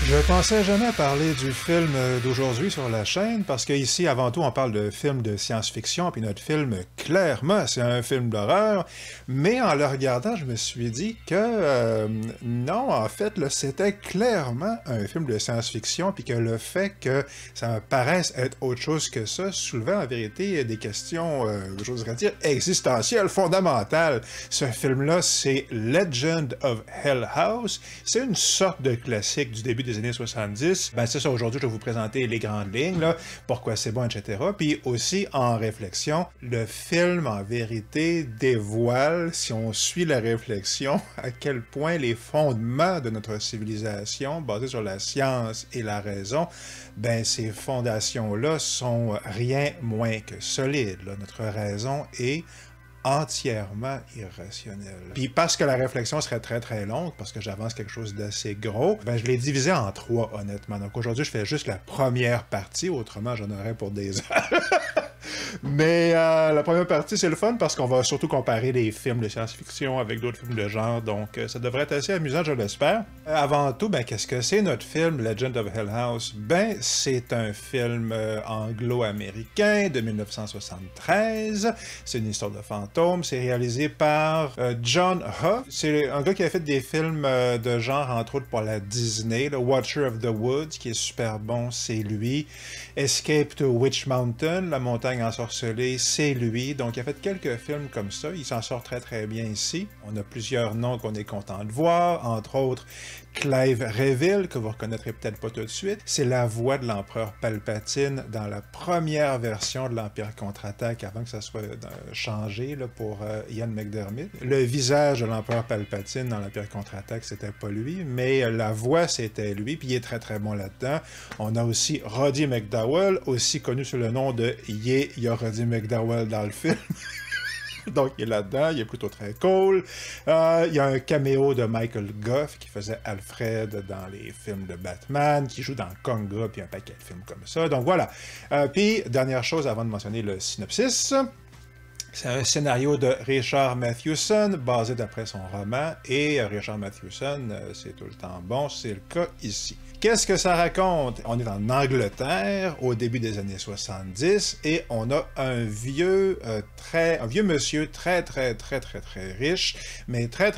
Je pensais jamais parler du film d'aujourd'hui sur la chaîne parce qu'ici, avant tout, on parle de films de science-fiction, puis notre film, clairement, c'est un film d'horreur. Mais en le regardant, je me suis dit que non, en fait, là, c'était clairement un film de science-fiction, puis que le fait que ça me paraisse être autre chose que ça soulevait en vérité des questions, j'oserais dire, existentielles, fondamentales. Ce film-là, c'est Legend of Hell House. C'est une sorte de classique du début des années 70. Ben c'est ça, aujourd'hui, je vais vous présenter les grandes lignes, là, pourquoi c'est bon, etc. Puis aussi, en réflexion, le film, en vérité, dévoile, si on suit la réflexion, à quel point les fondements de notre civilisation, basés sur la science et la raison, ben ces fondations-là sont rien moins que solides, là. Notre raison est entièrement irrationnel. Puis parce que la réflexion serait très très longue, parce que j'avance quelque chose d'assez gros, ben je l'ai divisé en trois, honnêtement. Donc aujourd'hui, je fais juste la première partie, autrement j'en aurais pour des heures. Mais la première partie, c'est le fun parce qu'on va surtout comparer les films de science-fiction avec d'autres films de genre, donc ça devrait être assez amusant, je l'espère. Avant tout, ben qu'est-ce que c'est notre film Legend of Hell House? Ben, c'est un film anglo-américain de 1973. C'est une histoire de fantôme. C'est réalisé par John Hough. C'est un gars qui a fait des films de genre, entre autres pour la Disney. Le Watcher of the Woods, qui est super bon, c'est lui. Escape to Witch Mountain, la montagne ensorcelée, c'est lui. Donc, il a fait quelques films comme ça. Il s'en sort très, très bien ici. On a plusieurs noms qu'on est content de voir, entre autres Clive Revill, que vous reconnaîtrez peut-être pas tout de suite. C'est la voix de l'empereur Palpatine dans la première version de l'Empire contre-attaque, avant que ça soit changé là, pour Ian McDiarmid. Le visage de l'empereur Palpatine dans l'Empire contre-attaque, c'était pas lui, mais la voix, c'était lui, puis il est très très bon là-dedans. On a aussi Roddy McDowall, aussi connu sous le nom de il y a Roddy McDowall dans le film. Donc, il est là-dedans, il est plutôt très cool. Il y a un caméo de Michael Gough qui faisait Alfred dans les films de Batman, qui joue dans Conga, puis un paquet de films comme ça. Donc voilà. Puis, dernière chose avant de mentionner le synopsis. C'est un scénario de Richard Mathewson, basé d'après son roman, et Richard Mathewson, c'est tout le temps bon, c'est le cas ici. Qu'est-ce que ça raconte? On est en Angleterre, au début des années 70, et on a un vieux monsieur très riche, mais très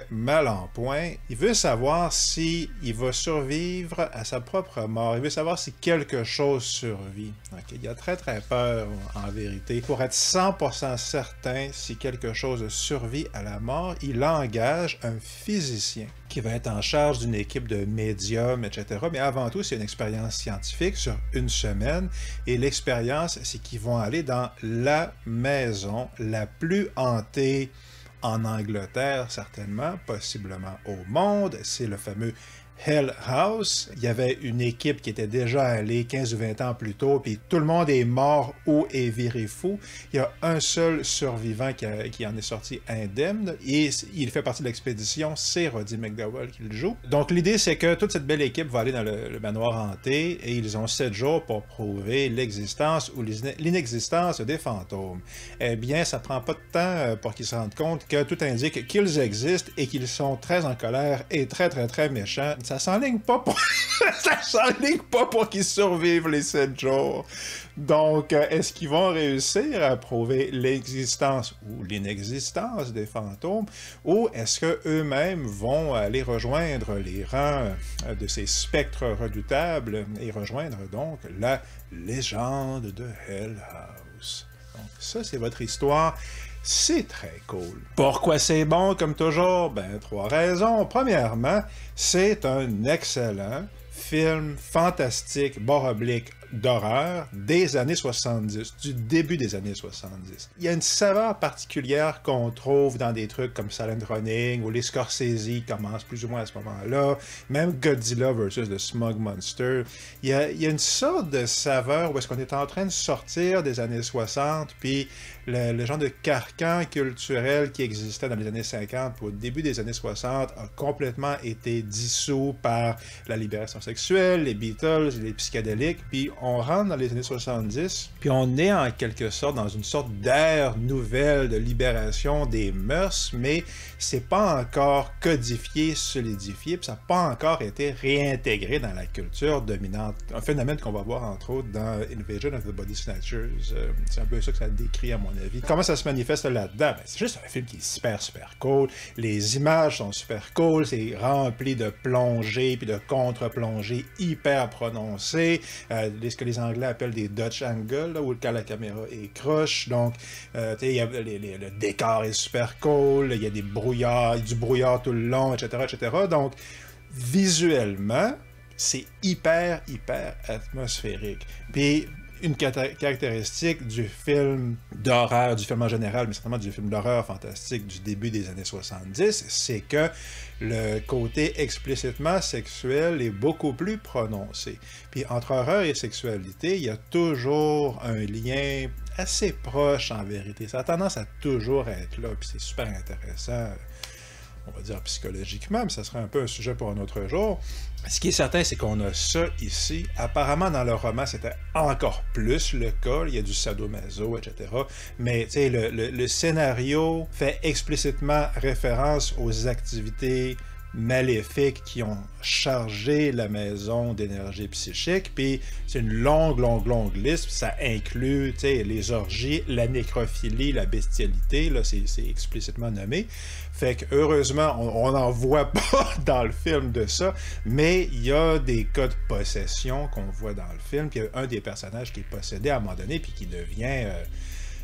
mal en point. Il veut savoir si il va survivre à sa propre mort. Il veut savoir si quelque chose survit. Okay. Il a très peur, en vérité. Pour être 100% certain si quelque chose survit à la mort, il engage un physicien qui va être en charge d'une équipe de médiums, etc. Mais avant tout, c'est une expérience scientifique sur une semaine. Et l'expérience, c'est qu'ils vont aller dans la maison la plus hantée en Angleterre, certainement, possiblement au monde. C'est le fameux Hell House. Il y avait une équipe qui était déjà allée 15 ou 20 ans plus tôt, puis tout le monde est mort ou est viré fou. Il y a un seul survivant qui en est sorti indemne, et il fait partie de l'expédition, c'est Roddy McDowall qui le joue. Donc l'idée, c'est que toute cette belle équipe va aller dans le manoir hanté, et ils ont 7 jours pour prouver l'existence ou l'inexistence des fantômes. Eh bien, ça prend pas de temps pour qu'ils se rendent compte que tout indique qu'ils existent et qu'ils sont très en colère et très méchants. Ça s'enligne pas pour... ça s'enligne pas pour qu'ils survivent les 7 jours. Donc, est-ce qu'ils vont réussir à prouver l'existence ou l'inexistence des fantômes, ou est-ce qu'eux-mêmes vont aller rejoindre les rangs de ces spectres redoutables et rejoindre donc la légende de Hell House? Donc, ça, c'est votre histoire. C'est très cool. Pourquoi c'est bon, comme toujours? Ben, 3 raisons. Premièrement, c'est un excellent film fantastique, / d'horreur des années 70, du début des années 70. Il y a une saveur particulière qu'on trouve dans des trucs comme Silent Running, ou les Scorsese commencent plus ou moins à ce moment-là, même Godzilla vs. The Smog Monster. Il y a une sorte de saveur où est-ce qu'on est en train de sortir des années 60, puis le genre de carcan culturel qui existait dans les années 50 puis au début des années 60 a complètement été dissous par la libération sexuelle, les Beatles, les psychédéliques, puis on rentre dans les années 70, puis on est en quelque sorte dans une sorte d'ère nouvelle de libération des mœurs, mais c'est pas encore codifié, solidifié, puis ça n'a pas encore été réintégré dans la culture dominante. Un phénomène qu'on va voir entre autres dans Invasion of the Body Snatchers. C'est un peu ça que ça décrit à mon avis. Comment ça se manifeste là-dedans? Ben, c'est juste un film qui est super, super cool. Les images sont super cool. C'est rempli de plongées puis de contre-plongées hyper prononcées. Ce que les Anglais appellent des Dutch angles, là, où quand la caméra est croche. Donc, le décor est super cool. Il y a du brouillard tout le long, etc., etc. Donc, visuellement, c'est hyper, hyper atmosphérique. Puis, une caractéristique du film d'horreur, du film en général, mais certainement du film d'horreur fantastique du début des années 70, c'est que le côté explicitement sexuel est beaucoup plus prononcé. Puis entre horreur et sexualité, il y a toujours un lien assez proche en vérité. Ça a tendance à toujours être là, puis c'est super intéressant. On va dire psychologiquement, mais ça serait un peu un sujet pour un autre jour. Ce qui est certain, c'est qu'on a ça ici. Apparemment, dans le roman, c'était encore plus le cas. Il y a du sadomaso, etc. Mais le scénario fait explicitement référence aux activités maléfiques qui ont chargé la maison d'énergie psychique, puis c'est une longue liste, puis ça inclut les orgies, la nécrophilie, la bestialité, là c'est explicitement nommé. Fait que heureusement, on n'en voit pas dans le film de ça, mais il y a des cas de possession qu'on voit dans le film, puis il y a un des personnages qui est possédé à un moment donné, puis qui devient...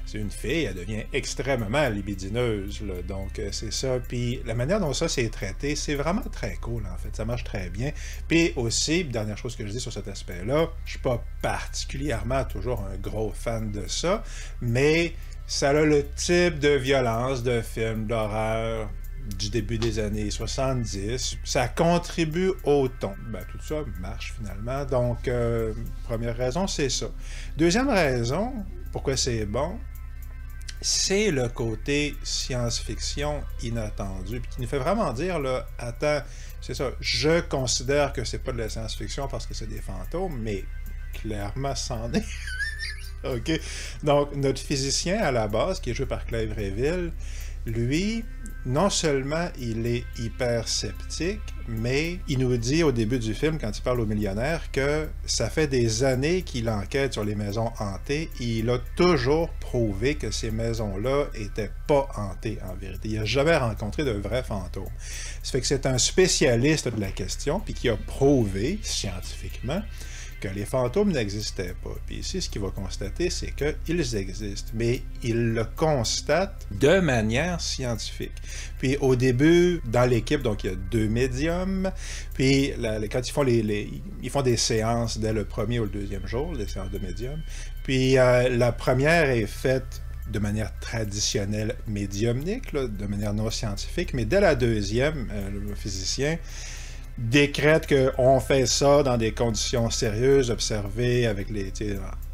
c'est une fille, elle devient extrêmement libidineuse, là. Donc c'est ça. Puis la manière dont ça s'est traité, c'est vraiment très cool, en fait. Ça marche très bien. Puis aussi, dernière chose que je dis sur cet aspect-là, je suis pas particulièrement toujours un gros fan de ça, mais ça a le type de violence de film d'horreur du début des années 70. Ça contribue au ton. Ben, tout ça marche finalement. Donc, première raison, c'est ça. Deuxième raison, pourquoi c'est bon, c'est le côté science-fiction inattendu, puis qui nous fait vraiment dire, là, attends, c'est ça, je considère que c'est pas de la science-fiction parce que c'est des fantômes, mais clairement, c'en est. OK? Donc, notre physicien, à la base, qui est joué par Clive Reville, lui, non seulement il est hyper sceptique, mais il nous dit au début du film, quand il parle au millionnaire, que ça fait des années qu'il enquête sur les maisons hantées, et il a toujours prouvé que ces maisons-là étaient pas hantées, en vérité. Il n'a jamais rencontré de vrais fantômes. Ça fait que c'est un spécialiste de la question, puis qui a prouvé, scientifiquement, que les fantômes n'existaient pas. Puis ici, ce qu'il va constater, c'est qu'ils existent, mais il le constate de manière scientifique. Puis au début, dans l'équipe, donc il y a 2 médiums, puis quand ils font des séances dès le premier ou le deuxième jour, des séances de médiums, puis la première est faite de manière traditionnelle médiumnique, là, de manière non scientifique, mais dès la deuxième, le physicien décrète qu'on fait ça dans des conditions sérieuses, observées avec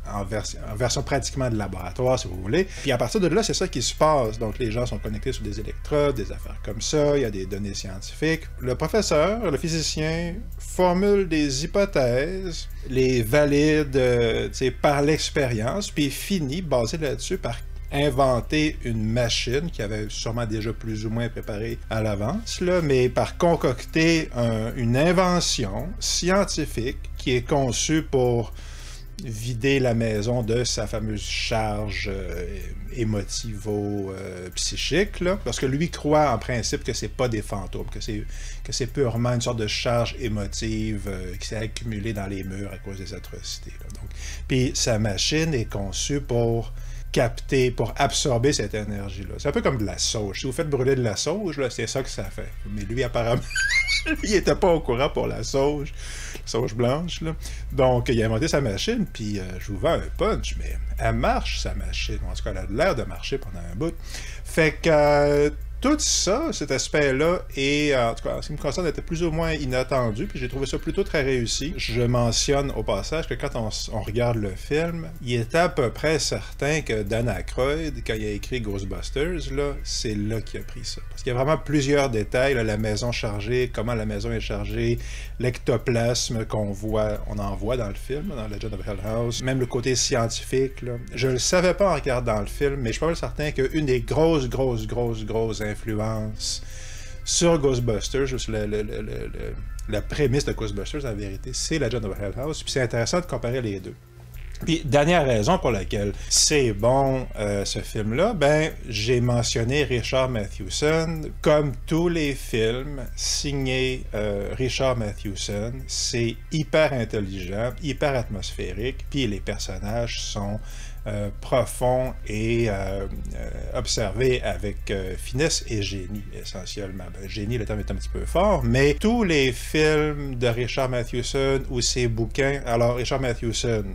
en version pratiquement de laboratoire, si vous voulez. Puis à partir de là, c'est ça qui se passe. Donc les gens sont connectés sur des électrodes, des affaires comme ça, il y a des données scientifiques. Le professeur, le physicien, formule des hypothèses, les valide par l'expérience, puis finit, basé là-dessus, par inventer une machine qui avait sûrement déjà plus ou moins préparé à l'avance, là, mais par concocter une invention scientifique qui est conçue pour vider la maison de sa fameuse charge émotivo-psychique, parce que lui croit en principe que c'est pas des fantômes, que c'est purement une sorte de charge émotive qui s'est accumulée dans les murs à cause des atrocités. Là. Donc, puis sa machine est conçue pour capter, pour absorber cette énergie-là. C'est un peu comme de la sauge. Si vous faites brûler de la sauge, là, c'est ça que ça fait. Mais lui, apparemment, il n'était pas au courant pour la sauge blanche, là. Donc, il a inventé sa machine, puis je vous vends un punch, mais elle marche, sa machine. En tout cas, elle a l'air de marcher pendant un bout. Fait que tout ça, cet aspect-là, et en tout cas, en ce qui me concerne, était plus ou moins inattendu, puis j'ai trouvé ça plutôt très réussi. Je mentionne au passage que quand on regarde le film, il était à peu près certain que Dan Aykroyd, quand il a écrit Ghostbusters, là, c'est là qu'il a pris ça. Parce qu'il y a vraiment plusieurs détails, là, la maison chargée, comment la maison est chargée, l'ectoplasme qu'on voit, on en voit dans le film, dans Legend of Hell House, même le côté scientifique, là. Je le savais pas en regardant le film, mais je suis pas mal certain qu'une des grosses influences sur Ghostbusters, juste la prémisse de Ghostbusters, en vérité, c'est Legend of Hell House, puis c'est intéressant de comparer les deux. Puis, dernière raison pour laquelle c'est bon, ce film-là, ben, j'ai mentionné Richard Mathewson. Comme tous les films signés Richard Mathewson, c'est hyper intelligent, hyper atmosphérique, puis les personnages sont profonds et observés avec finesse et génie, essentiellement. Ben, génie, le terme est un petit peu fort, mais tous les films de Richard Mathewson ou ses bouquins... Alors, Richard Mathewson,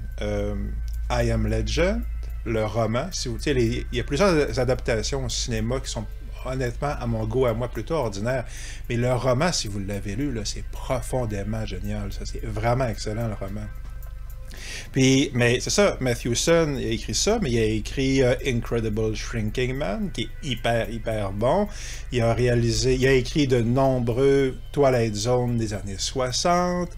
I Am Legend, le roman, si vous il y a plusieurs adaptations au cinéma qui sont honnêtement, à mon goût, à moi, plutôt ordinaires. Mais le roman, si vous l'avez lu, c'est profondément génial. Ça, c'est vraiment excellent, le roman. Puis, mais c'est ça, Mathewson il a écrit ça, mais il a écrit Incredible Shrinking Man, qui est hyper bon. Il a écrit de nombreux Twilight Zone des années 60.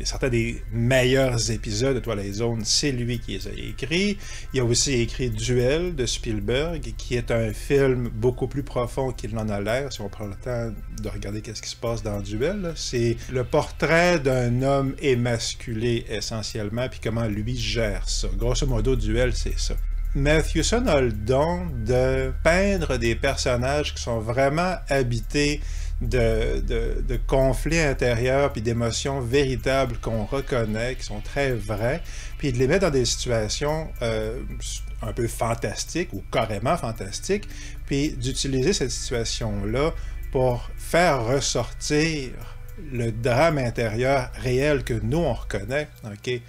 Certains des meilleurs épisodes de Twilight Zone, c'est lui qui les a écrits. Il a aussi écrit Duel de Spielberg, qui est un film beaucoup plus profond qu'il n'en a l'air, si on prend le temps de regarder qu'est-ce qui se passe dans Duel. C'est le portrait d'un homme émasculé, essentiellement, puis comment lui gère ça. Grosso modo, Duel, c'est ça. Mathewson a le don de peindre des personnages qui sont vraiment habités de conflits intérieurs puis d'émotions véritables qu'on reconnaît, qui sont très vraies, puis de les mettre dans des situations un peu fantastiques ou carrément fantastiques, puis d'utiliser cette situation-là pour faire ressortir le drame intérieur réel que nous, on reconnaît, OK?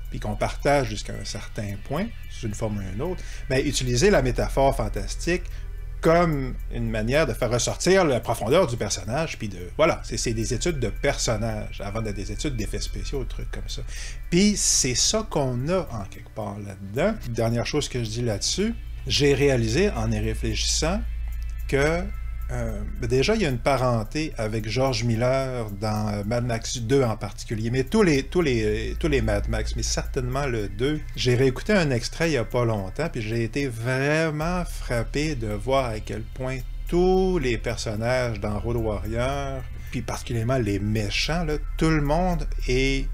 Puis qu'on partage jusqu'à un certain point, sous une forme ou une autre, mais utiliser la métaphore fantastique comme une manière de faire ressortir la profondeur du personnage, puis de... Voilà, c'est des études de personnages, avant d'être des études d'effets spéciaux, trucs comme ça. Puis c'est ça qu'on a, en quelque part, là-dedans. Dernière chose que je dis là-dessus, j'ai réalisé, en y réfléchissant, que déjà, il y a une parenté avec George Miller dans Mad Max 2 en particulier, mais tous les Mad Max, mais certainement le 2. J'ai réécouté un extrait il n'y a pas longtemps, puis j'ai été vraiment frappé de voir à quel point tous les personnages dans Road Warrior, puis particulièrement les méchants, là, tout le monde est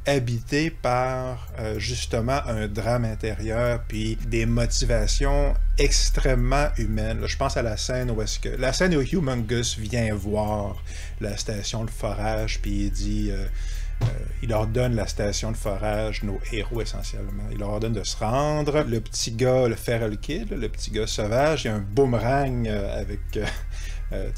habité par justement un drame intérieur puis des motivations extrêmement humaines. Là, je pense à la scène où la scène où Humongous vient voir la station de forage puis il dit il leur donne la station de forage, nos héros essentiellement. Il leur ordonne de se rendre. Le petit gars, le Feral Kid, le petit gars sauvage, il y a un boomerang avec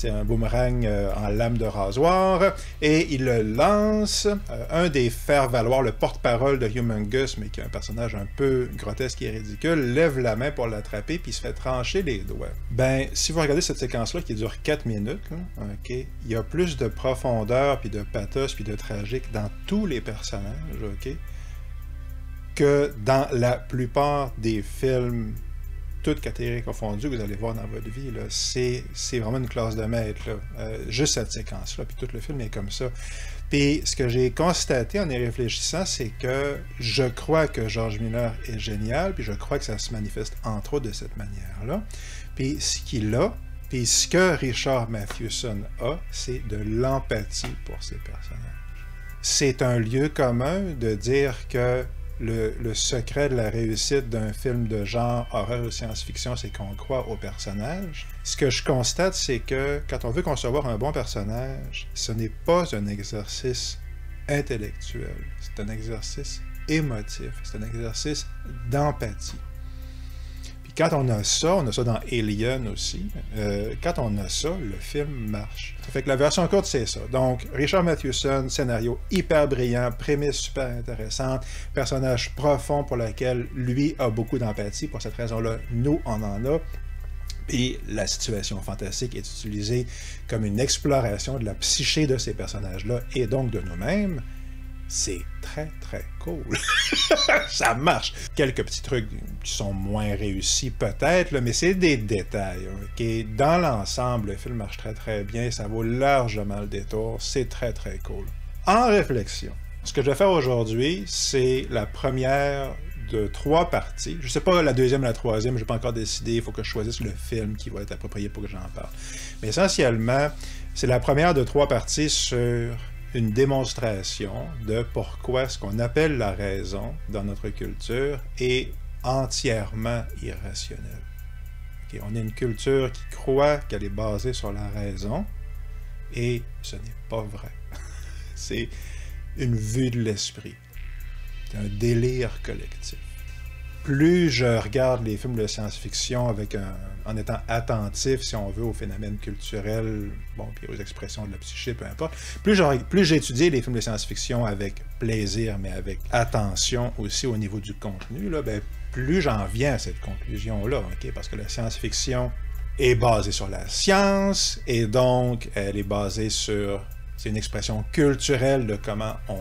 un boomerang en lame de rasoir, et il le lance. Un des faire-valoir, le porte-parole de Humongous, mais qui est un personnage un peu grotesque et ridicule, lève la main pour l'attraper, puis il se fait trancher les doigts. Ben, si vous regardez cette séquence-là, qui dure 4 minutes, là, okay, il y a plus de profondeur, puis de pathos, puis de tragique dans tous les personnages, ok, que dans la plupart des films toutes catégories confondues que vous allez voir dans votre vie. C'est vraiment une classe de maître. Juste cette séquence-là, puis tout le film est comme ça. Puis ce que j'ai constaté en y réfléchissant, c'est que je crois que George Miller est génial, puis je crois que ça se manifeste entre autres de cette manière-là. Puis ce qu'il a, puis ce que Richard Mathewson a, c'est de l'empathie pour ces personnages. C'est un lieu commun de dire que le secret de la réussite d'un film de genre horreur ou science-fiction, c'est qu'on croit au personnage. Ce que je constate, c'est que quand on veut concevoir un bon personnage, ce n'est pas un exercice intellectuel, c'est un exercice émotif, c'est un exercice d'empathie. Puis quand on a ça dans Alien aussi, quand on a ça, le film marche. Ça fait que la version courte, c'est ça. Donc, Richard Mathewson, scénario hyper brillant, prémisse super intéressante, personnage profond pour lequel lui a beaucoup d'empathie. Pour cette raison-là, nous, on en a. Et la situation fantastique est utilisée comme une exploration de la psyché de ces personnages-là et donc de nous-mêmes. C'est très, très cool. Ça marche. Quelques petits trucs qui sont moins réussis peut-être, là, mais c'est des détails. Okay? Dans l'ensemble, le film marche très, très bien. Ça vaut largement le détour. C'est très, très cool. En réflexion, ce que je vais faire aujourd'hui, c'est la première de 3 parties. Je ne sais pas la deuxième et la troisième, je n'ai pas encore décidé. Il faut que je choisisse le film qui va être approprié pour que j'en parle. Mais essentiellement, c'est la première de 3 parties sur une démonstration de pourquoi ce qu'on appelle la raison dans notre culture est entièrement irrationnel. Okay? On a une culture qui croit qu'elle est basée sur la raison, et ce n'est pas vrai. C'est une vue de l'esprit. C'est un délire collectif. Plus je regarde les films de science-fiction en étant attentif, si on veut, aux phénomènes culturels, puis aux expressions de la psyché, peu importe, plus j'ai étudié les films de science-fiction avec plaisir, mais avec attention aussi au niveau du contenu, là, plus j'en viens à cette conclusion-là, okay? Parce que la science-fiction est basée sur la science, et donc elle est basée sur... C'est une expression culturelle de comment on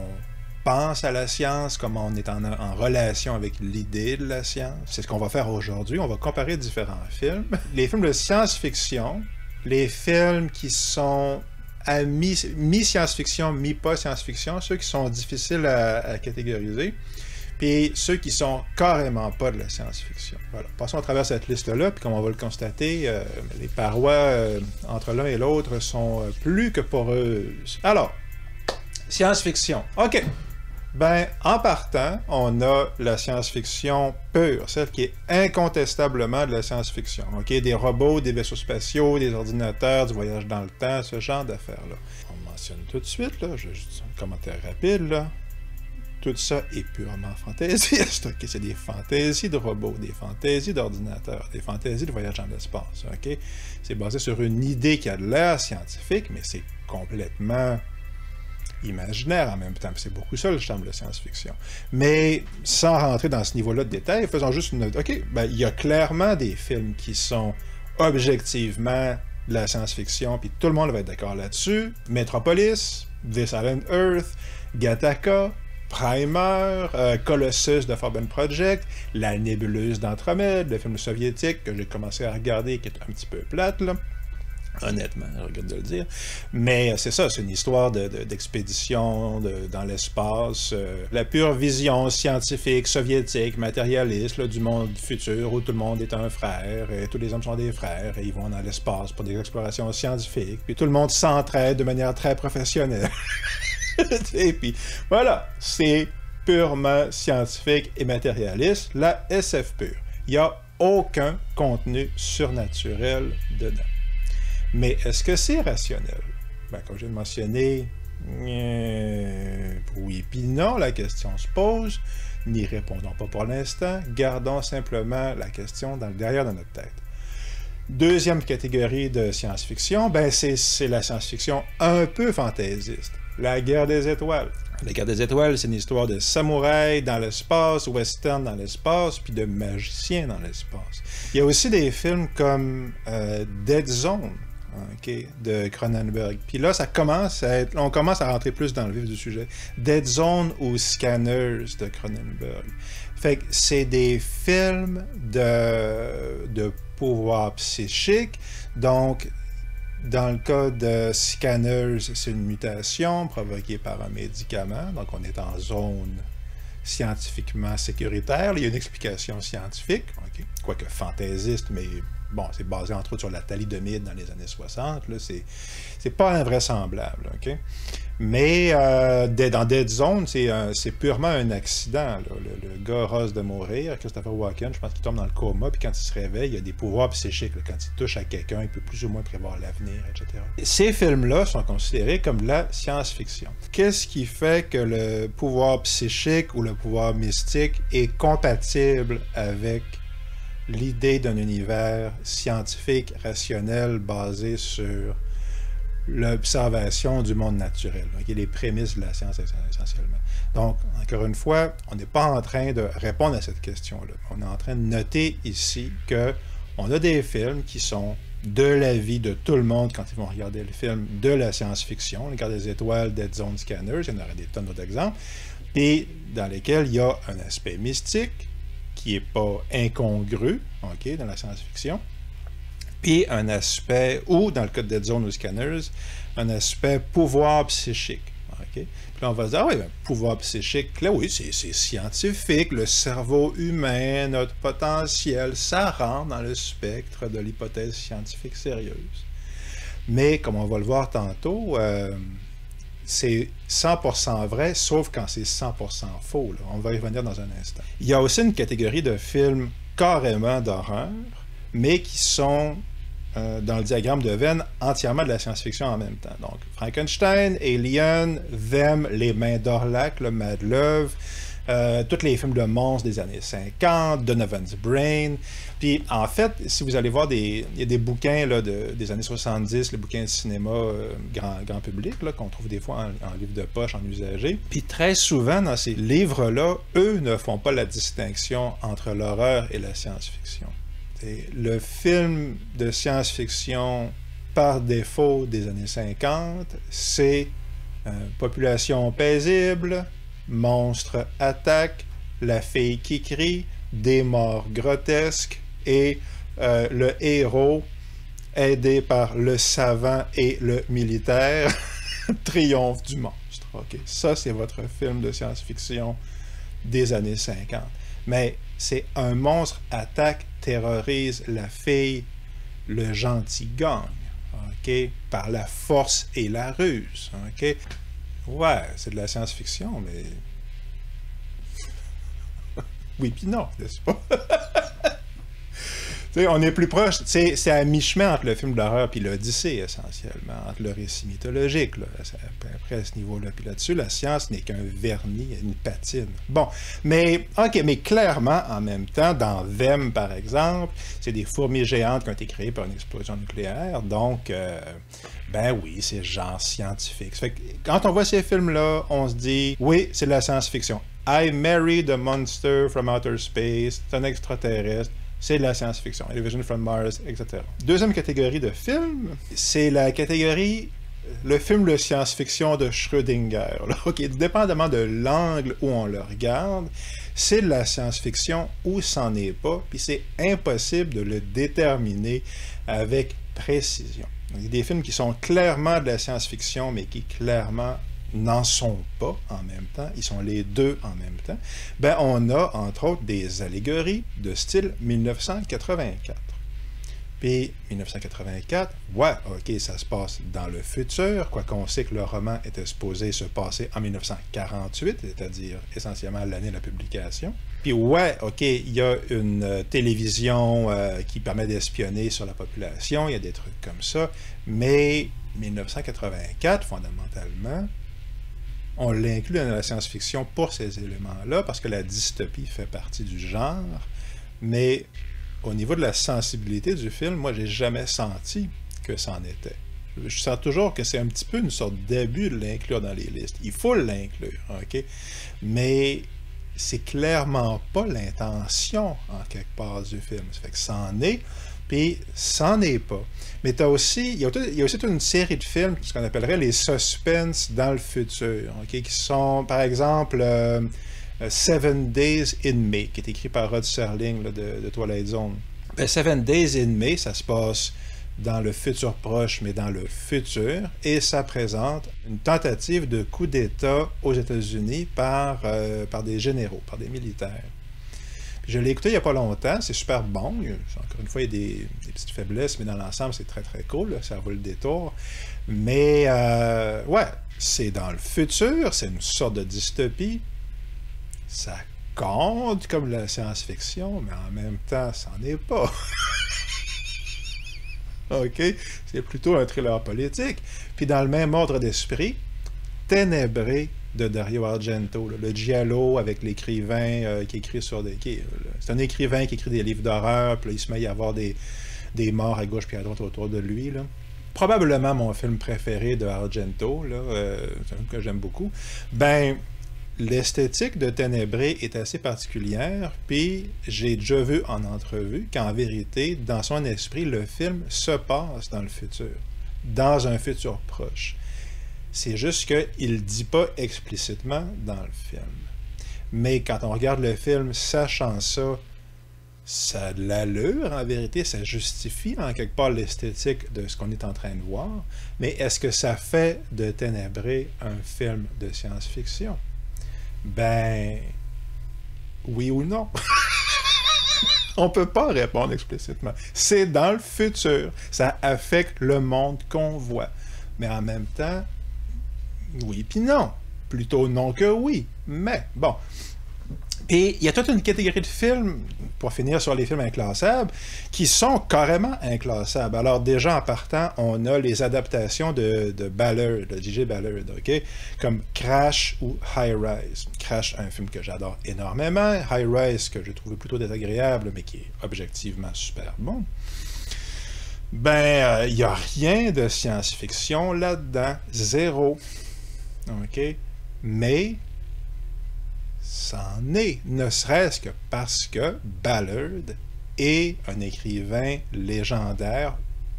pense à la science, comment on est en relation avec l'idée de la science. C'est ce qu'on va faire aujourd'hui. On va comparer différents films. Les films de science-fiction, les films qui sont à mi-science-fiction, mi-pas science-fiction, ceux qui sont difficiles à catégoriser, puis ceux qui sont carrément pas de la science-fiction. Voilà. Passons à travers cette liste-là, puis comme on va le constater, les parois entre l'un et l'autre sont plus que poreuses. Alors, science-fiction. OK. En partant, on a la science-fiction pure, celle qui est incontestablement de la science-fiction. Okay? Des robots, des vaisseaux spatiaux, des ordinateurs, du voyage dans le temps, ce genre d'affaires-là. On mentionne tout de suite, là, je juste un commentaire rapide, là. Tout ça est purement fantaisiste. Okay? C'est des fantaisies de robots, des fantaisies d'ordinateurs, des fantaisies de voyage dans l'espace. Okay? C'est basé sur une idée qui a de l'air scientifique, mais c'est complètement imaginaire en même temps. C'est beaucoup ça le charme de la science-fiction. Mais sans rentrer dans ce niveau-là de détail, faisons juste une note. OK, il y a clairement des films qui sont objectivement de la science-fiction, puis tout le monde va être d'accord là-dessus. Metropolis, This Island Earth, Gattaca, Primer, Colossus de Forbidden Project, La Nébuleuse d'Andromède, le film soviétique que j'ai commencé à regarder, qui est un petit peu plate, là. Honnêtement, je regrette de le dire. Mais c'est ça, c'est une histoire d'expédition dans l'espace, la pure vision scientifique, soviétique, matérialiste, là, du monde futur où tout le monde est un frère, et tous les hommes sont des frères, et ils vont dans l'espace pour des explorations scientifiques, puis tout le monde s'entraide de manière très professionnelle. Et puis, voilà, c'est purement scientifique et matérialiste, la SF pure. Il n'y a aucun contenu surnaturel dedans. Mais est-ce que c'est rationnel? Comme j'ai mentionné, oui puis non, la question se pose. N'y répondons pas pour l'instant. Gardons simplement la question derrière de notre tête. Deuxième catégorie de science-fiction, c'est la science-fiction un peu fantaisiste. La guerre des étoiles. La guerre des étoiles, c'est une histoire de samouraïs dans l'espace, western dans l'espace, puis de magiciens dans l'espace. Il y a aussi des films comme Dead Zone, okay, de Cronenberg. Puis là, on commence à rentrer plus dans le vif du sujet. Dead Zone ou Scanners de Cronenberg. Fait que c'est des films de pouvoir psychique. Donc, dans le cas de Scanners, c'est une mutation provoquée par un médicament. Donc, on est en zone scientifiquement sécuritaire. Il y a une explication scientifique, okay, quoique fantaisiste, mais bon, c'est basé entre autres sur la thalidomide dans les années 60. Là, c'est pas invraisemblable. Okay? Mais dans Dead Zone, c'est purement un accident. Là. Le gars rase de mourir, Christopher Walken, je pense qu'il tombe dans le coma, puis quand il se réveille, il y a des pouvoirs psychiques. Là. Quand il touche à quelqu'un, il peut plus ou moins prévoir l'avenir, etc. Ces films-là sont considérés comme de la science-fiction. Qu'est-ce qui fait que le pouvoir psychique ou le pouvoir mystique est compatible avec l'idée d'un univers scientifique, rationnel, basé sur l'observation du monde naturel, qui est les prémices de la science essentiellement. Donc, encore une fois, on n'est pas en train de répondre à cette question-là. On est en train de noter ici que On a des films qui sont de la vie de tout le monde quand ils vont regarder le film, de la science-fiction, les Gardes des étoiles, Dead Zone Scanners, il y en aurait des tonnes d'autres exemples, et dans lesquels il y a un aspect mystique qui n'est pas incongru, OK, dans la science-fiction, puis un aspect, ou dans le cas de Dead Zone ou Scanners, un aspect pouvoir psychique. Okay? Puis là, on va se dire, ah oui, ben, pouvoir psychique, là, oui, c'est scientifique, le cerveau humain, notre potentiel, ça rentre dans le spectre de l'hypothèse scientifique sérieuse. Mais, comme on va le voir tantôt, c'est 100% vrai, sauf quand c'est 100% faux. Là. On va y revenir dans un instant. Il y a aussi une catégorie de films carrément d'horreur, mais qui sont dans le diagramme de Venn, entièrement de la science-fiction en même temps. Donc, Frankenstein, Alien, Them, Les Mains d'Orlac, le Mad Love, tous les films de monstres des années 50, Donovan's Brain. Puis, en fait, si vous allez voir, il y a des bouquins là, des années 70, les bouquins de cinéma grand public, qu'on trouve des fois en livre de poche, en usagé. Puis, très souvent, dans ces livres-là, eux ne font pas la distinction entre l'horreur et la science-fiction. Le film de science-fiction par défaut des années 50, c'est population paisible, monstre attaque, la fille qui crie, des morts grotesques et le héros aidé par le savant et le militaire triomphe du monstre. Okay. Ça, c'est votre film de science-fiction des années 50. Mais c'est un monstre attaque, terrorise la fille, le gentil gagne, OK? Par la force et la ruse, OK? Ouais, c'est de la science-fiction, mais... oui puis non, n'est-ce pas? On est plus proche, c'est à mi-chemin entre le film d'horreur et l'Odyssée, essentiellement, entre le récit mythologique, là, après à ce niveau-là. Puis là-dessus, la science n'est qu'un vernis, une patine. Bon, mais, OK, mais clairement, en même temps, dans Them, par exemple, c'est des fourmis géantes qui ont été créées par une explosion nucléaire, donc, ben oui, c'est genre scientifique. Fait que, quand on voit ces films-là, on se dit, oui, c'est de la science-fiction. I married a monster from outer space, c'est un extraterrestre, c'est de la science-fiction, Invasion from Mars, etc. Deuxième catégorie de films, c'est la catégorie, le film de science-fiction de Schrödinger. Là. OK, dépendamment de l'angle où on le regarde, c'est de la science-fiction ou c'en est pas, puis c'est impossible de le déterminer avec précision. Il y a des films qui sont clairement de la science-fiction, mais qui clairement n'en sont pas en même temps, ils sont les deux en même temps, ben on a entre autres des allégories de style 1984. Puis 1984, ouais, ok, ça se passe dans le futur, quoi qu'on sait que le roman était supposé se passer en 1948, c'est-à-dire essentiellement l'année de la publication. Puis ouais, ok, il y a une télévision qui permet d'espionner sur la population, il y a des trucs comme ça, mais 1984, fondamentalement, on l'inclut dans la science-fiction pour ces éléments-là, parce que la dystopie fait partie du genre, mais au niveau de la sensibilité du film, moi, j'ai jamais senti que c'en était. Je sens toujours que c'est un petit peu une sorte d'abus de l'inclure dans les listes. Il faut l'inclure, OK? Mais c'est clairement pas l'intention, en quelque part, du film. Ça fait que c'en est, puis c'en est pas. Mais il y a aussi toute une série de films, ce qu'on appellerait les suspens dans le futur, okay, qui sont, par exemple, Seven Days in May, qui est écrit par Rod Serling là, de Twilight Zone. Ben, Seven Days in May, ça se passe dans le futur proche, mais dans le futur, et ça présente une tentative de coup d'État aux États-Unis par des généraux, par des militaires. Je l'ai écouté il n'y a pas longtemps, c'est super bon. Encore une fois, il y a des petites faiblesses, mais dans l'ensemble, c'est très très cool, là, ça vaut le détour. Mais, ouais, c'est dans le futur, c'est une sorte de dystopie. Ça compte comme la science-fiction, mais en même temps, ça n'en est pas. OK? C'est plutôt un thriller politique. Puis dans le même ordre d'esprit, Ténébré de Dario Argento, là, le giallo avec l'écrivain qui écrit sur des... c'est un écrivain qui écrit des livres d'horreur, puis là, il se met à y avoir des morts à gauche puis à droite autour de lui. Là. Probablement mon film préféré de Argento, là, c'est un film que j'aime beaucoup. Ben, l'esthétique de Ténébré est assez particulière, puis j'ai déjà vu en entrevue qu'en vérité, dans son esprit, le film se passe dans le futur, dans un futur proche. C'est juste qu'il ne dit pas explicitement dans le film. Mais quand on regarde le film, sachant ça, ça a de l'allure, en vérité, ça justifie en quelque part l'esthétique de ce qu'on est en train de voir, mais est-ce que ça fait de Ténébré un film de science-fiction? Ben, oui ou non? On peut pas répondre explicitement. C'est dans le futur, ça affecte le monde qu'on voit. Mais en même temps, oui puis non. Plutôt non que oui, mais bon. Et il y a toute une catégorie de films, pour finir sur les films inclassables, qui sont carrément inclassables. Alors déjà en partant, on a les adaptations de Ballard, de J.J. Ballard, ok? Comme Crash ou High Rise. Crash, un film que j'adore énormément. High Rise, que j'ai trouvé plutôt désagréable, mais qui est objectivement super bon. Ben, il n'y a rien de science-fiction là-dedans. Zéro. Ok? Mais c'en est, ne serait-ce que parce que Ballard est un écrivain légendaire,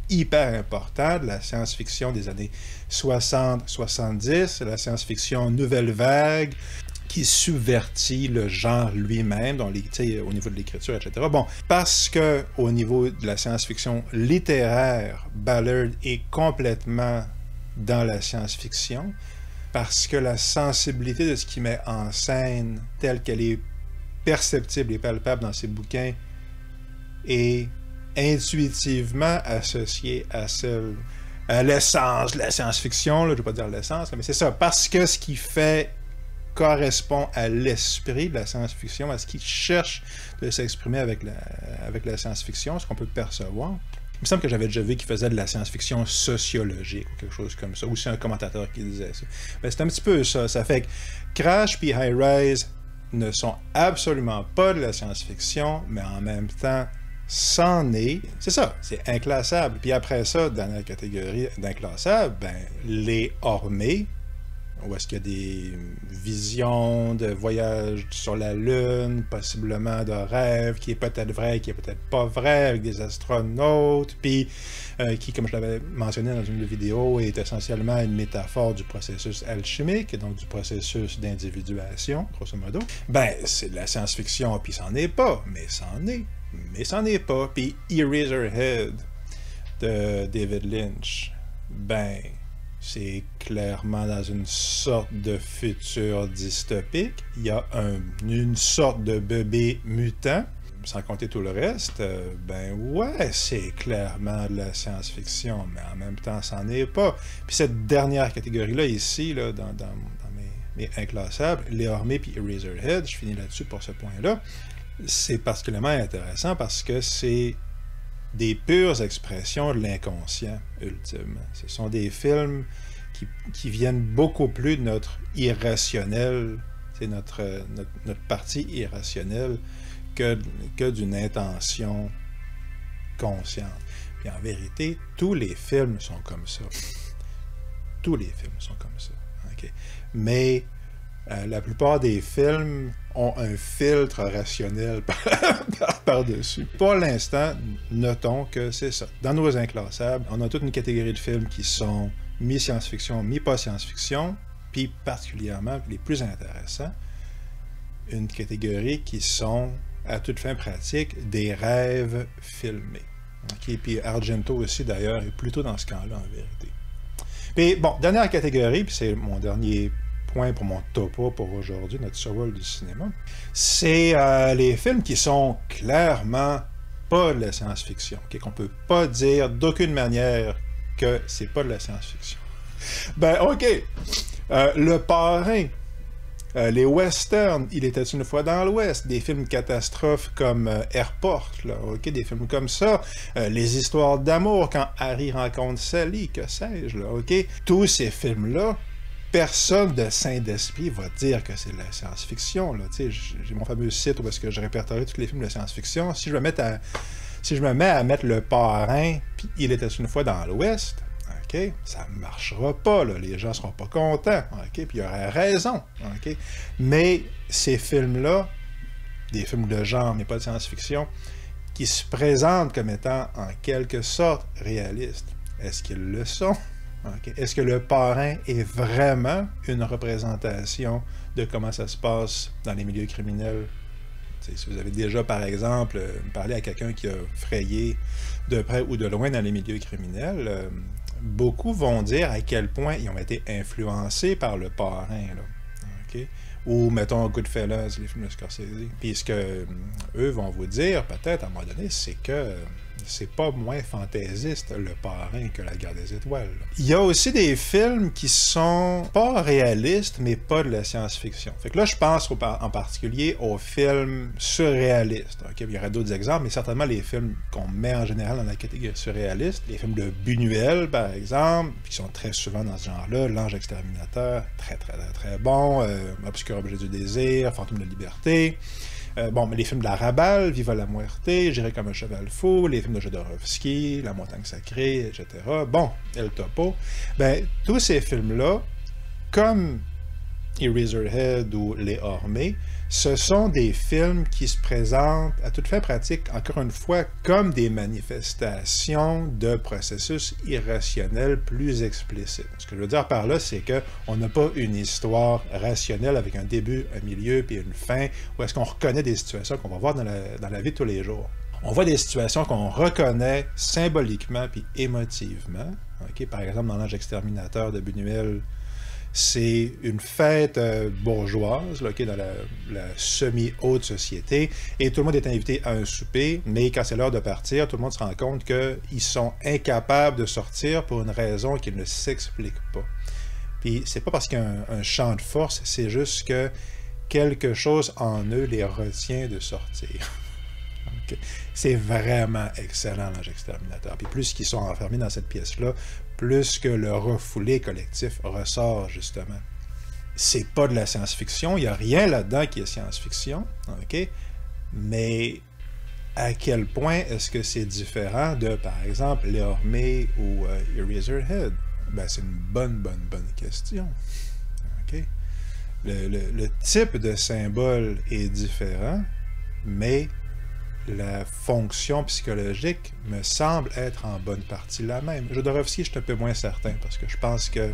hyper important de la science-fiction des années 60-70, la science-fiction nouvelle vague, qui subvertit le genre lui-même, au niveau de l'écriture, etc. Bon, parce que au niveau de la science-fiction littéraire, Ballard est complètement dans la science-fiction, parce que la sensibilité de ce qu'il met en scène, telle qu'elle est perceptible et palpable dans ses bouquins, est intuitivement associée à l'essence de la science-fiction, je ne vais pas dire l'essence, mais c'est ça, parce que ce qu'il fait correspond à l'esprit de la science-fiction, à ce qu'il cherche de s'exprimer avec la science-fiction, ce qu'on peut percevoir. Il me semble que j'avais déjà vu qu'il faisait de la science-fiction sociologique ou quelque chose comme ça, ou c'est un commentateur qui disait ça. Ben, c'est un petit peu ça. Ça fait que Crash puis High Rise ne sont absolument pas de la science-fiction, mais en même temps, c'en est. C'est ça, c'est inclassable. Puis après ça, dans la catégorie d'inclassable, ben, les Ormé, où est-ce qu'il y a des visions de voyages sur la Lune, possiblement de rêves, qui est peut-être vrai, qui est peut-être pas vrai, avec des astronautes, puis qui, comme je l'avais mentionné dans une vidéo, est essentiellement une métaphore du processus alchimique, donc du processus d'individuation, grosso modo. Ben, c'est de la science-fiction, puis c'en est pas, mais c'en est. Mais c'en est pas. Puis Eraserhead de David Lynch, ben, c'est clairement dans une sorte de futur dystopique. Il y a une sorte de bébé mutant, sans compter tout le reste. Ben ouais, c'est clairement de la science-fiction, mais en même temps, c'en est pas. Puis cette dernière catégorie-là, ici, là, dans mes inclassables, les Ormé puis Eraserhead, je finis là-dessus pour ce point-là, c'est particulièrement intéressant parce que c'est des pures expressions de l'inconscient, ultimement. Ce sont des films qui viennent beaucoup plus de notre irrationnel, c'est notre partie irrationnelle, que d'une intention consciente. Puis en vérité, tous les films sont comme ça. Tous les films sont comme ça. Okay? Mais la plupart des films ont un filtre rationnel par-dessus. Pour l'instant, notons que c'est ça. Dans nos inclassables, on a toute une catégorie de films qui sont mi-science-fiction, mi-pas science-fiction, puis particulièrement, les plus intéressants, une catégorie qui sont, à toute fin pratique, des rêves filmés. Okay? Puis Argento aussi, d'ailleurs, est plutôt dans ce camp-là, en vérité. Puis, bon, dernière catégorie, puis c'est mon dernier point pour mon topo pour aujourd'hui, notre survol du cinéma, c'est les films qui sont clairement pas de la science-fiction, okay? Qu'on peut pas dire d'aucune manière que c'est pas de la science-fiction. Ben, OK. Le Parrain, les westerns, Il était une fois dans l'Ouest, des films catastrophes comme Airport, là, okay? Des films comme ça, les histoires d'amour quand Harry rencontre Sally, que sais-je, là, OK? Tous ces films-là, personne de sain d'esprit va dire que c'est de la science-fiction. J'ai mon fameux site où est-ce que je répertorie tous les films de science-fiction. Si je me mets à mettre Le Parrain, puis Il était une fois dans l'Ouest, OK? Ça ne marchera pas, là. Les gens ne seront pas contents, OK? Puis il y aurait raison, OK? Mais ces films-là, des films de genre, mais pas de science-fiction, qui se présentent comme étant en quelque sorte réalistes, est-ce qu'ils le sont? Okay. Est-ce que Le Parrain est vraiment une représentation de comment ça se passe dans les milieux criminels? T'sais, si vous avez déjà, par exemple, parlé à quelqu'un qui a frayé de près ou de loin dans les milieux criminels, beaucoup vont dire à quel point ils ont été influencés par Le Parrain, là. Okay? Ou, mettons, Goodfellas, les films de Scorsese. Puis ce que eux vont vous dire, peut-être, à un moment donné, c'est que c'est pas moins fantaisiste, Le Parrain, que La Guerre des Étoiles. Il y a aussi des films qui sont pas réalistes, mais pas de la science-fiction. Fait que là, je pense en particulier aux films surréalistes. Okay? Il y aurait d'autres exemples, mais certainement les films qu'on met en général dans la catégorie surréaliste. Les films de Buñuel, par exemple, qui sont très souvent dans ce genre-là. L'Ange exterminateur, très, très, très, très bon. Obscur objet du désir, Fantôme de liberté. Bon, mais les films de la Rabal, Viva la Muerte, J'irai comme un cheval fou, les films de Jodorowsky, La Montagne sacrée, etc. Bon, El Topo. Ben, tous ces films-là, comme Eraserhead ou Les Hormés, ce sont des films qui se présentent à toute fin pratique, encore une fois, comme des manifestations de processus irrationnels plus explicites. Ce que je veux dire par là, c'est qu'on n'a pas une histoire rationnelle avec un début, un milieu puis une fin, où est-ce qu'on reconnaît des situations qu'on va voir dans la vie de tous les jours. On voit des situations qu'on reconnaît symboliquement puis émotivement. Okay? Par exemple, dans L'Ange exterminateur de Buñuel, c'est une fête bourgeoise, là, okay, dans la semi-haute société, et tout le monde est invité à un souper, mais quand c'est l'heure de partir, tout le monde se rend compte qu'ils sont incapables de sortir pour une raison qui ne s'explique pas. Puis c'est pas parce qu'il y a un champ de force, c'est juste que quelque chose en eux les retient de sortir. Okay. C'est vraiment excellent, L'Ange exterminateur. Puis plus qu'ils sont enfermés dans cette pièce-là, plus que le refoulé collectif ressort, justement. C'est pas de la science-fiction, il n'y a rien là-dedans qui est science-fiction, OK? Mais à quel point est-ce que c'est différent de, par exemple, Les Hormés ou Eraserhead? Ben, c'est une bonne question. OK? Le type de symbole est différent, mais la fonction psychologique me semble être en bonne partie la même. Jodorowsky, je suis un peu moins certain, parce que je pense que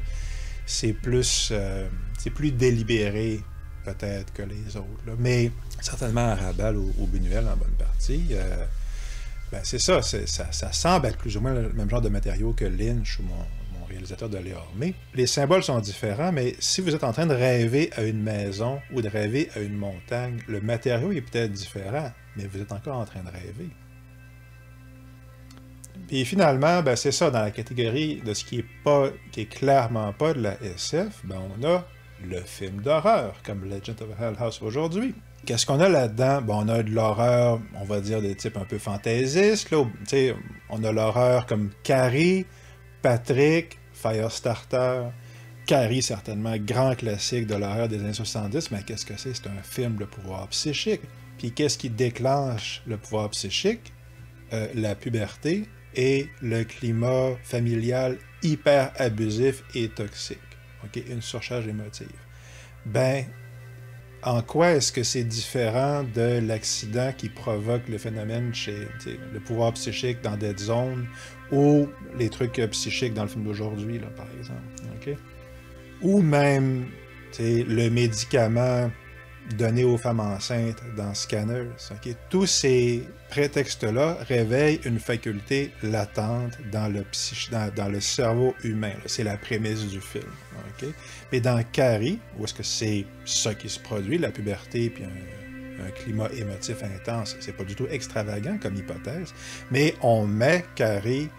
c'est plus délibéré, peut-être, que les autres. Là. Mais certainement à Rabal ou Buñuel, en bonne partie, ben c'est ça, ça semble être plus ou moins le même genre de matériau que Lynch ou mon réalisateur de Les Hormés. Les symboles sont différents, mais si vous êtes en train de rêver à une maison ou de rêver à une montagne, le matériau est peut-être différent, mais vous êtes encore en train de rêver. Puis finalement, ben c'est ça, dans la catégorie de ce qui est clairement pas de la SF, ben on a le film d'horreur, comme Legend of Hell House aujourd'hui. Qu'est-ce qu'on a là-dedans? Ben on a de l'horreur, on va dire, de type un peu fantaisiste. Là, on a l'horreur comme Carrie, Patrick, Firestarter. Carrie, certainement, grand classique de l'horreur des années 70, mais qu'est-ce que c'est? C'est un film de pouvoir psychique. Puis qu'est-ce qui déclenche le pouvoir psychique? La puberté et le climat familial hyper abusif et toxique. Okay? Une surcharge émotive. Ben, en quoi est-ce que c'est différent de l'accident qui provoque le phénomène chez le pouvoir psychique dans Dead Zone ou les trucs psychiques dans le film d'aujourd'hui, là, par exemple? Okay? Ou même le médicament donné aux femmes enceintes dans Scanners. Okay? Tous ces prétextes-là réveillent une faculté latente dans le cerveau humain. C'est la prémisse du film. Okay? Mais dans Carrie, où est-ce que c'est ça qui se produit, la puberté puis un climat émotif intense, c'est pas du tout extravagant comme hypothèse, mais on met Carrie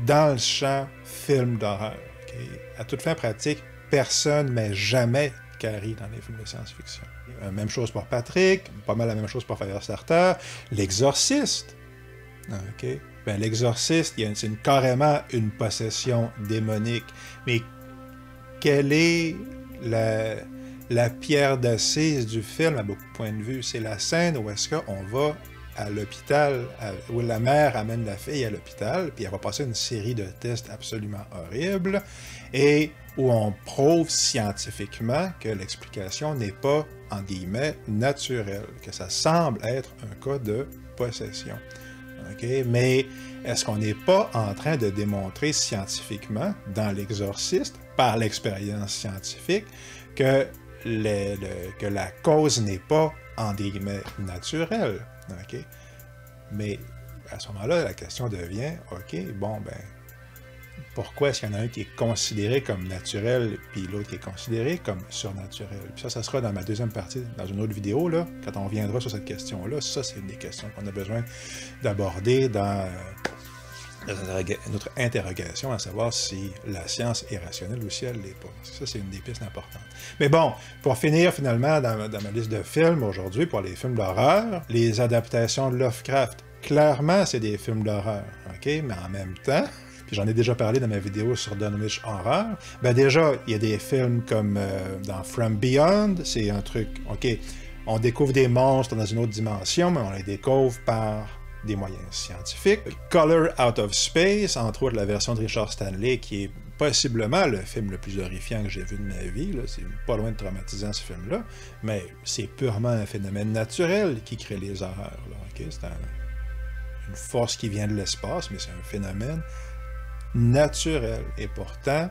dans le champ film d'horreur. Okay? À toute fin pratique, personne ne met jamais Carrie dans les films de science-fiction. Même chose pour Patrick, pas mal la même chose pour Firestarter. L'Exorciste. Okay? Ben, L'Exorciste, c'est carrément une possession démonique. Mais quelle est la pierre d'assise du film à beaucoup de points de vue? C'est la scène où est-ce qu'on va à l'hôpital, où la mère amène la fille à l'hôpital, puis elle va passer une série de tests absolument horribles, et où on prouve scientifiquement que l'explication n'est pas, en guillemets, naturelle, que ça semble être un cas de possession. Okay? Mais est-ce qu'on n'est pas en train de démontrer scientifiquement, dans l'exorciste, par l'expérience scientifique, que la cause n'est pas, en guillemets, naturelle? Okay? Mais à ce moment-là, la question devient, OK, bon, ben, pourquoi est-ce qu'il y en a un qui est considéré comme naturel, puis l'autre qui est considéré comme surnaturel? Puis ça sera dans ma deuxième partie, dans une autre vidéo, là, quand on reviendra sur cette question-là. Ça, c'est une des questions qu'on a besoin d'aborder dans notre interrogation, à savoir si la science est rationnelle ou si elle ne l'est pas. Ça, c'est une des pistes importantes. Mais bon, pour finir, finalement, dans ma liste de films aujourd'hui, pour les films d'horreur, les adaptations de Lovecraft, clairement, c'est des films d'horreur, OK? Mais en même temps, puis j'en ai déjà parlé dans ma vidéo sur Dunwich Horror, ben déjà, il y a des films comme dans From Beyond, c'est un truc, OK, on découvre des monstres dans une autre dimension, mais on les découvre par des moyens scientifiques. Color Out of Space, entre autres la version de Richard Stanley, qui est possiblement le film le plus horrifiant que j'ai vu de ma vie. C'est pas loin de traumatisant, ce film-là, mais c'est purement un phénomène naturel qui crée les horreurs. Okay? C'est une force qui vient de l'espace, mais c'est un phénomène naturel. Et pourtant,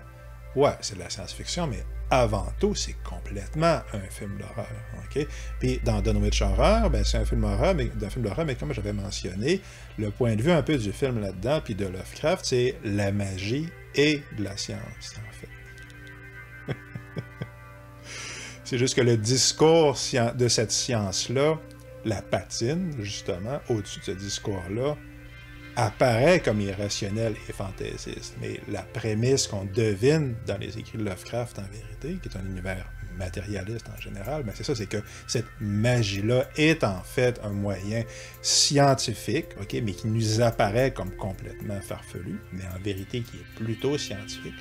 ouais, c'est de la science-fiction, mais avant tout, c'est complètement un film d'horreur. Okay? Puis dans Dunwich Horror, ben, c'est un film d'horreur, mais comme j'avais mentionné, le point de vue un peu du film là-dedans, puis de Lovecraft, c'est la magie et de la science, en fait. C'est juste que le discours de cette science-là, la patine, justement, au-dessus de ce discours-là, apparaît comme irrationnel et fantaisiste. Mais la prémisse qu'on devine dans les écrits de Lovecraft, en vérité, qui est un univers matérialiste en général, ben c'est ça, c'est que cette magie-là est en fait un moyen scientifique, okay, mais qui nous apparaît comme complètement farfelu, mais en vérité qui est plutôt scientifique,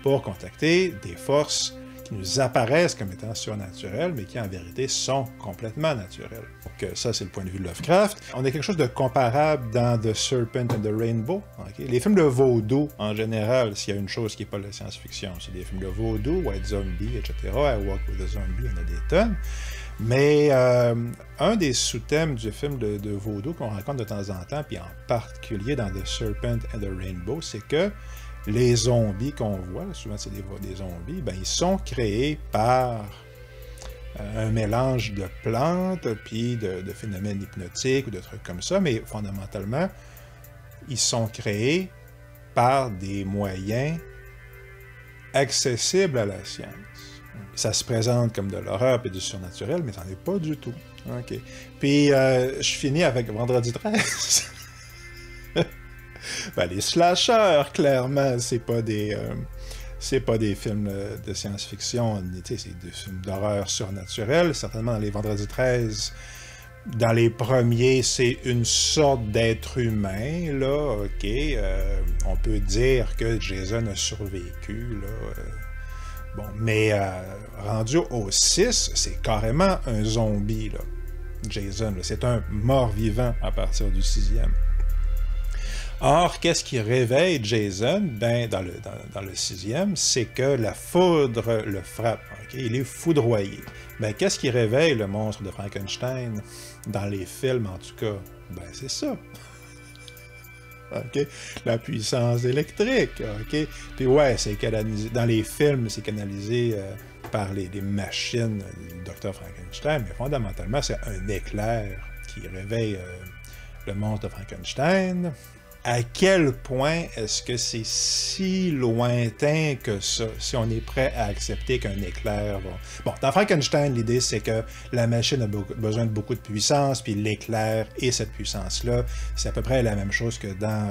pour contacter des forces qui nous apparaissent comme étant surnaturelles, mais qui en vérité sont complètement naturelles. Donc ça, c'est le point de vue de Lovecraft. On a quelque chose de comparable dans The Serpent and the Rainbow. Okay? Les films de vaudou, en général, s'il y a une chose qui n'est pas de la science-fiction, c'est des films de vaudou, White Zombie, etc. I Walk with a Zombie, il y en a des tonnes. Mais un des sous-thèmes du film de vaudou qu'on rencontre de temps en temps, puis en particulier dans The Serpent and the Rainbow, c'est que les zombies qu'on voit, souvent c'est des zombies, ben, ils sont créés par un mélange de plantes, puis de phénomènes hypnotiques ou de trucs comme ça, mais fondamentalement, ils sont créés par des moyens accessibles à la science. Ça se présente comme de l'horreur et du surnaturel, mais ça n'en est pas du tout. Okay. Puis, je finis avec Vendredi 13. Ben, les slashers, clairement, c'est pas des films de science-fiction, c'est des films d'horreur surnaturelle. Certainement, dans les Vendredi 13, dans les premiers, c'est une sorte d'être humain, là, OK. On peut dire que Jason a survécu, là. Bon, mais rendu au 6, c'est carrément un zombie, là. Jason, c'est un mort-vivant à partir du 6e. Or, qu'est-ce qui réveille Jason? Ben, dans le 6e, c'est que la foudre le frappe. Okay? Il est foudroyé. Ben, qu'est-ce qui réveille le monstre de Frankenstein? Dans les films, en tout cas, ben, c'est ça. Okay? La puissance électrique. Okay? Puis ouais, c'est canalisé. Dans les films, c'est canalisé par les machines du Dr. Frankenstein, mais fondamentalement, c'est un éclair qui réveille le monstre de Frankenstein. À quel point est-ce que c'est si lointain que ça, si on est prêt à accepter qu'un éclair va... Bon, dans Frankenstein, l'idée, c'est que la machine a besoin de beaucoup de puissance, puis l'éclair et cette puissance-là, c'est à peu près la même chose que dans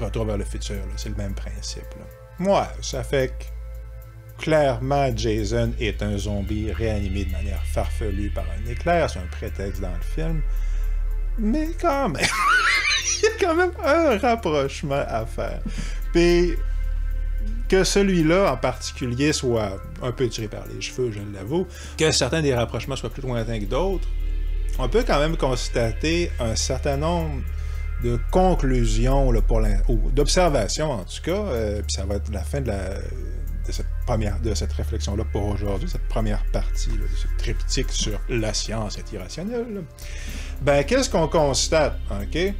Retour vers le futur. C'est le même principe. Ouais, ça fait que clairement, Jason est un zombie réanimé de manière farfelue par un éclair. C'est un prétexte dans le film. Mais quand même... Il y a quand même un rapprochement à faire. Puis que celui-là, en particulier, soit un peu tiré par les cheveux, je l'avoue, que certains des rapprochements soient plus lointains que d'autres, on peut quand même constater un certain nombre de conclusions, là, ou d'observations en tout cas, puis ça va être la fin de cette réflexion-là pour aujourd'hui, cette première partie, là, de ce triptyque sur la science est irrationnelle. Là. Ben, qu'est-ce qu'on constate, ok?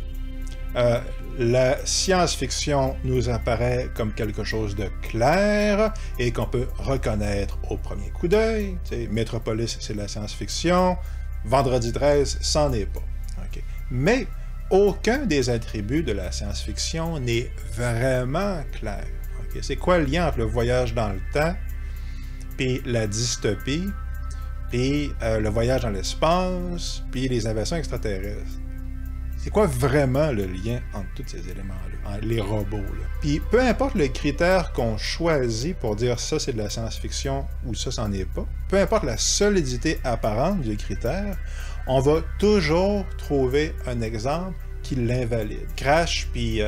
La science-fiction nous apparaît comme quelque chose de clair et qu'on peut reconnaître au premier coup d'œil. Metropolis, c'est de la science-fiction. Vendredi 13, c'en est pas. Okay. Mais aucun des attributs de la science-fiction n'est vraiment clair. Okay. C'est quoi le lien entre le voyage dans le temps, puis la dystopie, puis le voyage dans l'espace, puis les invasions extraterrestres? C'est quoi vraiment le lien entre tous ces éléments-là, les robots? Là? Puis peu importe le critère qu'on choisit pour dire ça c'est de la science-fiction ou ça c'en est pas, peu importe la solidité apparente du critère, on va toujours trouver un exemple qui l'invalide. Crash puis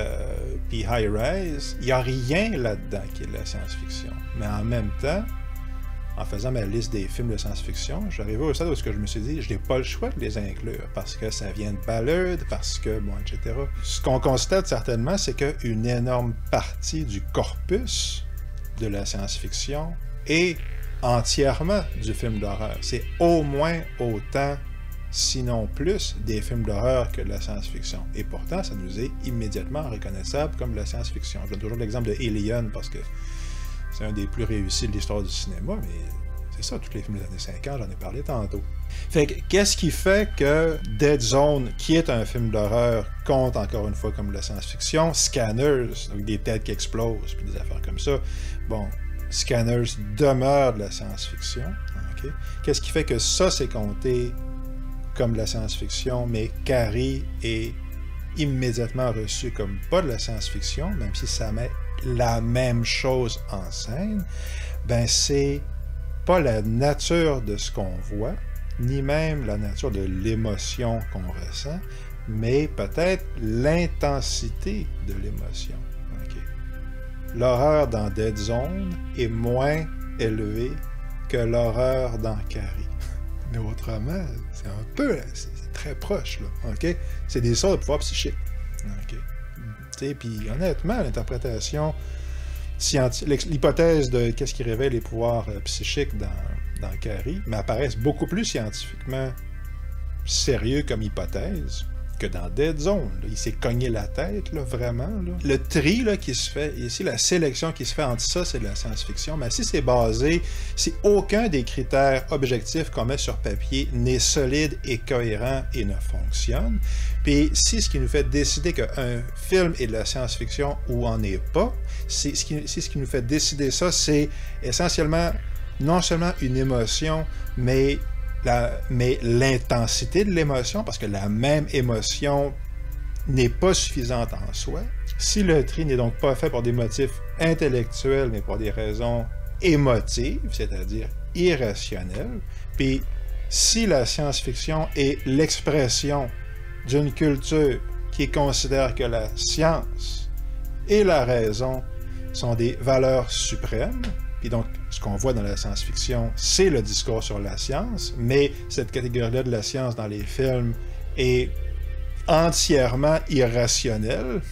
High Rise, il n'y a rien là-dedans qui est de la science-fiction. Mais en même temps, en faisant ma liste des films de science-fiction, j'arrivais au stade où je me suis dit, je n'ai pas le choix de les inclure, parce que ça vient de Ballard, parce que, bon, etc. Ce qu'on constate certainement, c'est qu'une énorme partie du corpus de la science-fiction est entièrement du film d'horreur. C'est au moins autant, sinon plus, des films d'horreur que de la science-fiction. Et pourtant, ça nous est immédiatement reconnaissable comme de la science-fiction. Je donne toujours l'exemple de Alien, parce que c'est un des plus réussis de l'histoire du cinéma, mais c'est ça, tous les films des années 50, j'en ai parlé tantôt. Fait que, qu'est-ce qui fait que Dead Zone, qui est un film d'horreur, compte encore une fois comme de la science-fiction? Scanners, donc des têtes qui explosent, puis des affaires comme ça. Bon, Scanners demeure de la science-fiction. Okay? Qu'est-ce qui fait que ça, c'est compté comme de la science-fiction, mais Carrie est immédiatement reçu comme pas de la science-fiction, même si ça met la même chose en scène, ben c'est pas la nature de ce qu'on voit, ni même la nature de l'émotion qu'on ressent, mais peut-être l'intensité de l'émotion. Okay. L'horreur dans Dead Zone est moins élevée que l'horreur dans Carrie. Mais autrement, c'est un peu, c'est très proche, là. Okay? C'est des sortes de pouvoirs psychiques. Okay? Puis honnêtement, l'interprétation scientifique, l'hypothèse de qu'est-ce qui révèle les pouvoirs psychiques dans Carrie m'apparaissent beaucoup plus scientifiquement sérieux comme hypothèse que dans Dead Zone. Là. Il s'est cogné la tête, là, vraiment. Là. Le tri là, qui se fait, ici, la sélection qui se fait entre ça, c'est de la science-fiction. Mais si c'est basé, si aucun des critères objectifs qu'on met sur papier n'est solide et cohérent et ne fonctionne, puis si ce qui nous fait décider qu'un film est de la science-fiction ou en est pas, ce qui nous fait décider ça, c'est essentiellement non seulement une émotion, mais l'intensité de l'émotion, parce que la même émotion n'est pas suffisante en soi. Si le tri n'est donc pas fait pour des motifs intellectuels, mais pour des raisons émotives, c'est-à-dire irrationnelles, puis si la science-fiction est l'expression d'une culture qui considère que la science et la raison sont des valeurs suprêmes, puis donc, ce qu'on voit dans la science-fiction, c'est le discours sur la science, mais cette catégorie-là de la science dans les films est entièrement irrationnelle.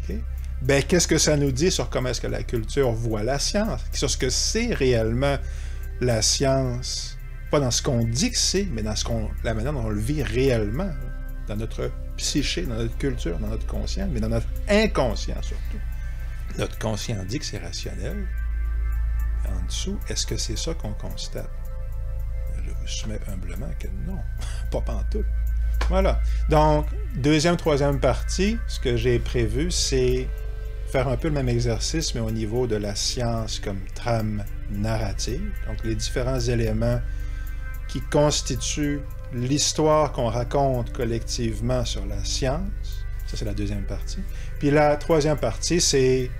Okay? Ben, qu'est-ce que ça nous dit sur comment est-ce que la culture voit la science? Sur ce que c'est réellement la science? Pas dans ce qu'on dit que c'est, mais dans la manière dont on le vit réellement, dans notre psyché, dans notre culture, dans notre conscient, mais dans notre inconscient surtout. Notre conscient dit que c'est rationnel. En dessous, est-ce que c'est ça qu'on constate? Je vous soumets humblement que non, pas pantoute. Voilà. Donc, deuxième, troisième partie, ce que j'ai prévu, c'est faire un peu le même exercice, mais au niveau de la science comme trame narrative. Donc, les différents éléments qui constituent l'histoire qu'on raconte collectivement sur la science. Ça, c'est la deuxième partie. Puis la troisième partie, c'est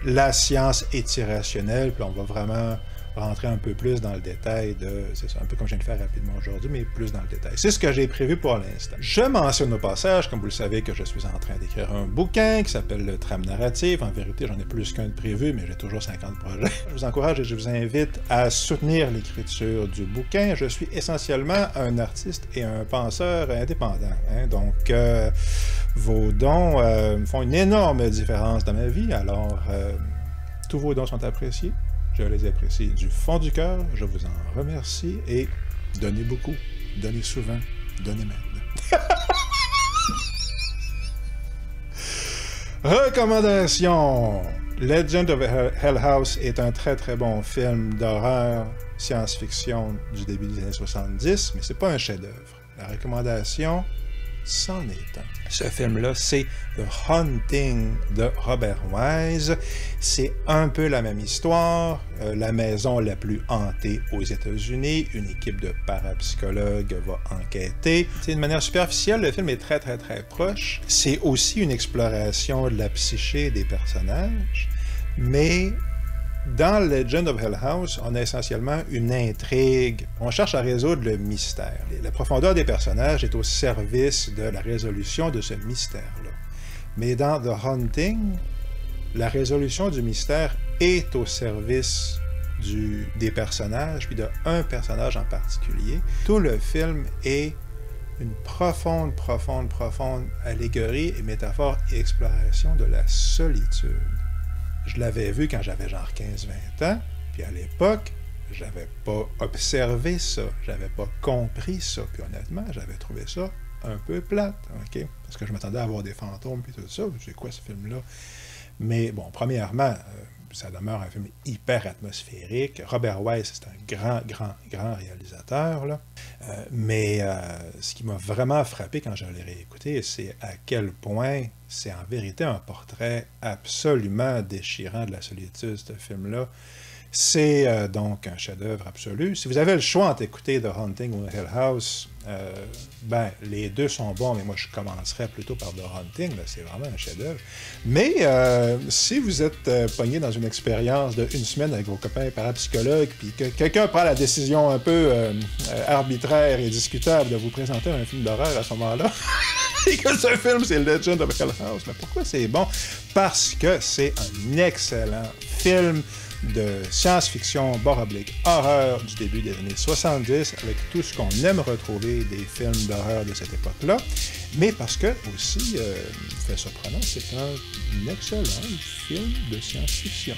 la science est irrationnelle, puis on va vraiment rentrer un peu plus dans le détail de... C'est un peu comme je viens de faire rapidement aujourd'hui, mais plus dans le détail. C'est ce que j'ai prévu pour l'instant. Je mentionne au passage, comme vous le savez, que je suis en train d'écrire un bouquin qui s'appelle Le Trame narrative. En vérité, j'en ai plus qu'un de prévu, mais j'ai toujours 50 projets. Je vous encourage et je vous invite à soutenir l'écriture du bouquin. Je suis essentiellement un artiste et un penseur indépendant. Hein? Donc, vos dons font une énorme différence dans ma vie, alors tous vos dons sont appréciés. Je les apprécie du fond du cœur, je vous en remercie et donnez beaucoup, donnez souvent, donnez maintenant. Recommandation! Legend of Hell House est un très très bon film d'horreur, science-fiction du début des années 70, mais c'est pas un chef-d'œuvre. La recommandation, c'en est un. Ce film-là, c'est The Haunting de Robert Wise. C'est un peu la même histoire. La maison la plus hantée aux États-Unis. Une équipe de parapsychologues va enquêter. C'est d'une manière superficielle, le film est très très très proche. C'est aussi une exploration de la psyché des personnages, mais dans Legend of Hell House, on a essentiellement une intrigue. On cherche à résoudre le mystère. La profondeur des personnages est au service de la résolution de ce mystère-là. Mais dans The Haunting, la résolution du mystère est au service des personnages, puis d'un personnage en particulier. Tout le film est une profonde allégorie et métaphore et exploration de la solitude. Je l'avais vu quand j'avais genre 15-20 ans, puis à l'époque, j'avais pas observé ça, j'avais pas compris ça, puis honnêtement, j'avais trouvé ça un peu plate, ok? Parce que je m'attendais à voir des fantômes puis tout ça, c'est quoi ce film-là? Mais bon, premièrement, ça demeure un film hyper atmosphérique. Robert Wise, c'est un grand réalisateur, là. Mais ce qui m'a vraiment frappé quand je l'ai réécouté, c'est à quel point c'est en vérité un portrait absolument déchirant de la solitude, ce film-là. C'est donc un chef-d'œuvre absolu. Si vous avez le choix entre écouter The Haunting ou Hell House, ben, les deux sont bons, mais moi, je commencerais plutôt par The Haunting. C'est vraiment un chef-d'œuvre. Mais si vous êtes pogné dans une expérience d'une semaine avec vos copains parapsychologues, puis que quelqu'un prend la décision un peu arbitraire et discutable de vous présenter un film d'horreur à ce moment-là, et que ce film, c'est Legend of Hell House, mais pourquoi c'est bon? Parce que c'est un excellent film de science-fiction, horreur du début des années 70, avec tout ce qu'on aime retrouver des films d'horreur de cette époque-là, mais parce que aussi, fait surprenant, c'est un excellent film de science-fiction.